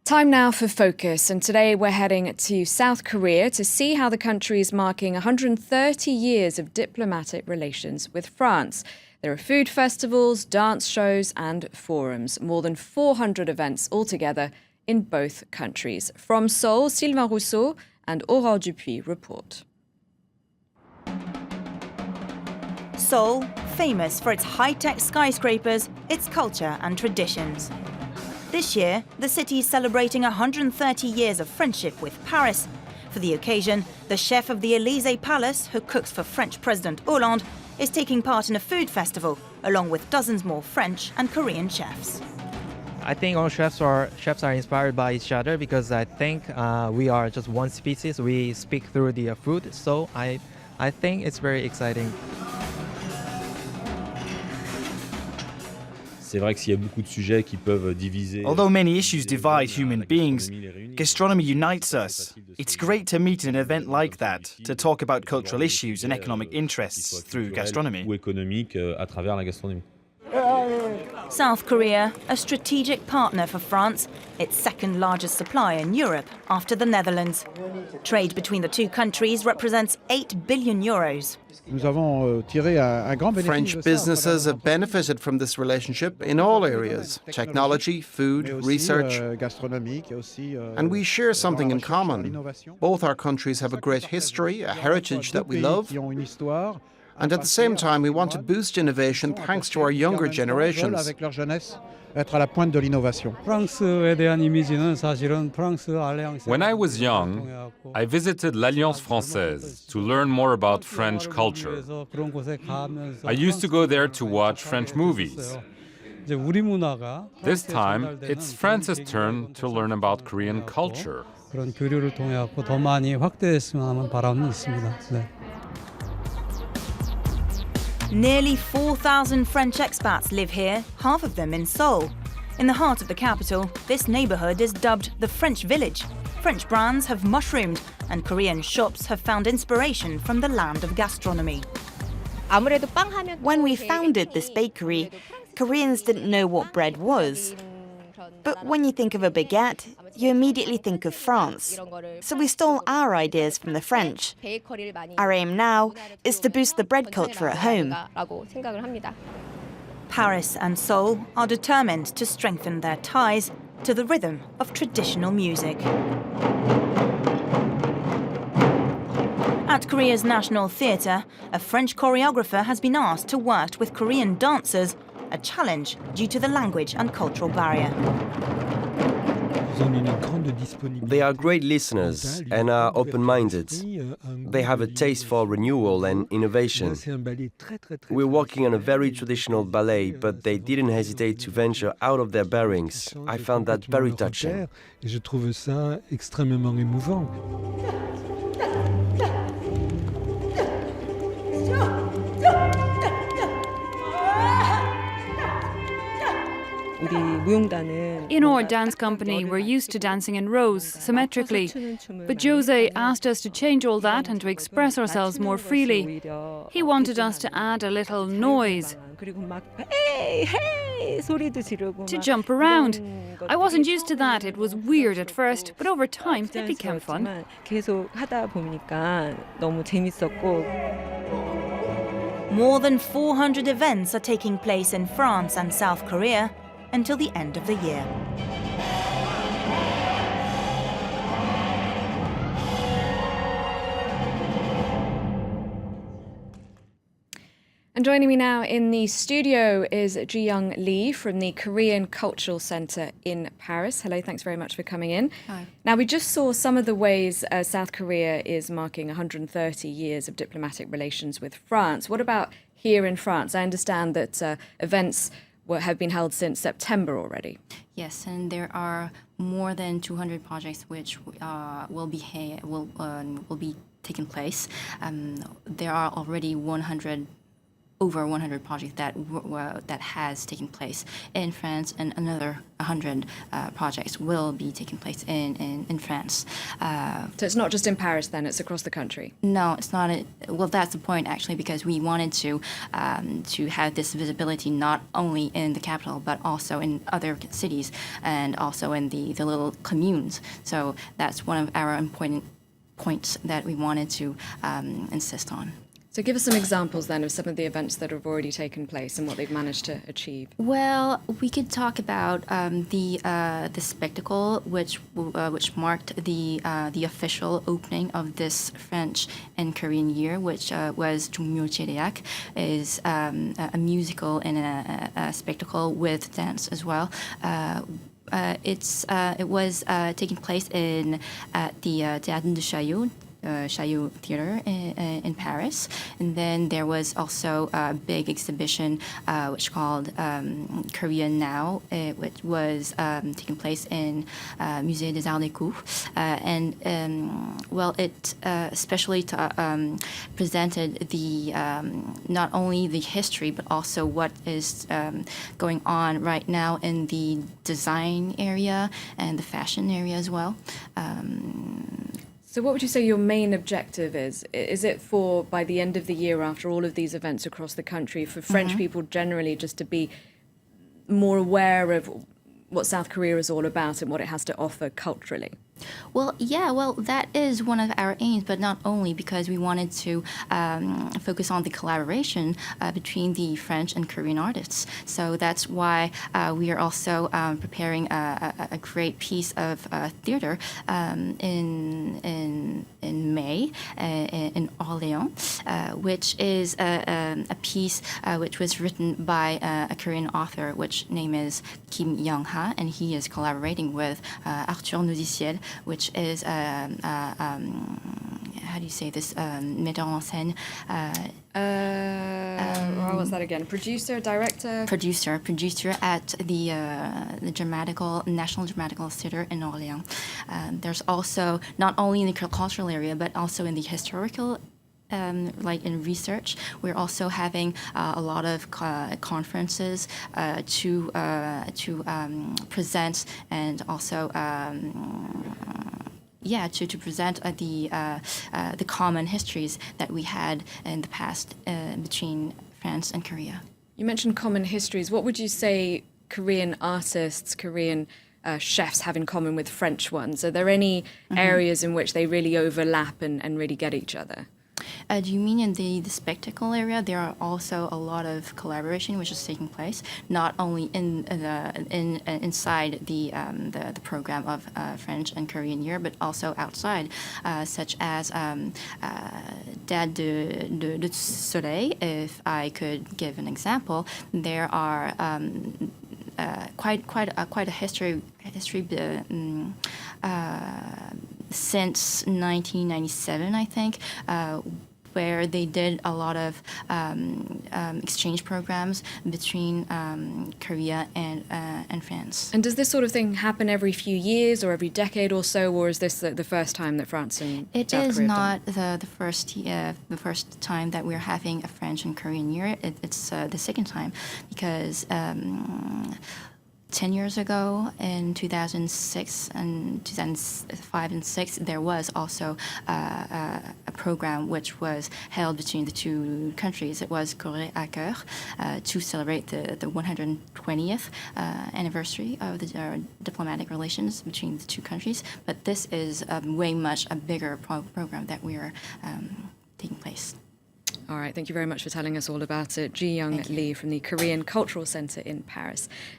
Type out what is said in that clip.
Time now for Focus, and today we're heading to South Korea to see how the country is marking 130 years of diplomatic relations with France. There are food festivals, dance shows and forums, more than 400 events altogether in both countries. From Seoul, Sylvain Rousseau and Aurore Dupuis report. Seoul, famous for its high-tech skyscrapers, its culture and traditions. This year, the city is celebrating 130 years of friendship with Paris. For the occasion, the chef of the Elise Palace, who cooks for French President Hollande, is taking part in a food festival, along with dozens more French and Korean chefs. I think all chefs are inspired by each other because I think we are just one species. We speak through the food, so I think it's very exciting. Although many issues divide human beings, gastronomy unites us. It's great to meet in an event like that, to talk about cultural issues and economic interests through gastronomy. South Korea, a strategic partner for France, its second largest supplier in Europe after the Netherlands. Trade between the two countries represents 8 billion euros. French businesses have benefited from this relationship in all areas: technology, food, research. And we share something in common. Both our countries have a great history, a heritage that we love. And at the same time, we want to boost innovation thanks to our younger generations. When I was young, I visited l'Alliance Française to learn more about French culture. I used to go there to watch French movies. This time, it's France's turn to learn about Korean culture. Nearly 4,000 French expats live here, half of them in Seoul. In the heart of the capital, this neighborhood is dubbed the French Village. French brands have mushroomed, and Korean shops have found inspiration from the land of gastronomy. When we founded this bakery, Koreans didn't know what bread was. But when you think of a baguette, you immediately think of France. So we stole our ideas from the French. Our aim now is to boost the bread culture at home. Paris and Seoul are determined to strengthen their ties to the rhythm of traditional music. At Korea's National Theatre, a French choreographer has been asked to work with Korean dancers, a challenge due to the language and cultural barrier. They are great listeners and are open-minded. They have a taste for renewal and innovation. We're working on a very traditional ballet, but they didn't hesitate to venture out of their bearings. I found that very touching. In our dance company, we're used to dancing in rows, symmetrically. But Jose asked us to change all that and to express ourselves more freely. He wanted us to add a little noise, to jump around. I wasn't used to that. It was weird at first, but over time it became fun. More than 400 events are taking place in France and South Korea until the end of the year. And joining me now in the studio is Ji-young Lee from the Korean Cultural Centre in Paris. Hello, thanks very much for coming in. Hi. Now, we just saw some of the ways South Korea is marking 130 years of diplomatic relations with France. What about here in France? I understand that events have been held since September already. Yes, and there are more than 200 projects which will be taking place. There are already 100 over 100 projects that has taken place in France, and another 100 projects will be taking place in France. So it's not just in Paris then, it's across the country? No, it's not. Well, that's the point actually, because we wanted to have this visibility not only in the capital but also in other cities and also in the little communes. So that's one of our important points that we wanted to insist on. So give us some examples then of some of the events that have already taken place and what they've managed to achieve. Well, we could talk about the spectacle, which marked the official opening of this French and Korean year, which was 종묘제대학, is a musical and a spectacle with dance as well. It was taking place at the Théâtre de Chaillot Theater in Paris, and then there was also a big exhibition which called Korea Now, which was taking place in Musée des Arts Déco, it especially presented the not only the history but also what is going on right now in the design area and the fashion area as well. So what would you say your main objective is? Is it for, by the end of the year, after all of these events across the country, for French people generally just to be more aware of what South Korea is all about and what it has to offer culturally? Well, yeah, that is one of our aims, but not only, because we wanted to focus on the collaboration between the French and Korean artists. So that's why we are also preparing a great piece of theater in May in Orléans, which is a piece which was written by a Korean author, which name is Kim Young-ha, and he is collaborating with Arthur Nodiciel, which is how do you say this, metteur en scène. What was that again? Producer, director? Producer at the National Dramatical Theatre in Orléans. There's also, not only in the cultural area, but also in the historical, like in research, we're also having a lot of conferences to present, and also to present the common histories that we had in the past between France and Korea. You mentioned common histories. What would you say Korean artists, Korean chefs have in common with French ones? Are there any areas in which they really overlap and really get each other? Do you mean in the spectacle area? There are also a lot of collaboration which is taking place, not only inside the program of French and Korean year, but also outside, such as Dad de Soleil. If I could give an example, there are quite a history since 1997, I think, where they did a lot of exchange programs between Korea and France. And does this sort of thing happen every few years or every decade or so, or is this the first time that France and South Korea have done? It is not the first time that we're having a French and Korean year. It's the second time, because 10 years ago, in 2006 and 2005 and 2006, there was also a program which was held between the two countries. It was Corée à Cœur, to celebrate the 120th anniversary of the diplomatic relations between the two countries. But this is way much a bigger program that we are taking place. All right, thank you very much for telling us all about it. Ji Young Lee from the Korean Cultural Center in Paris.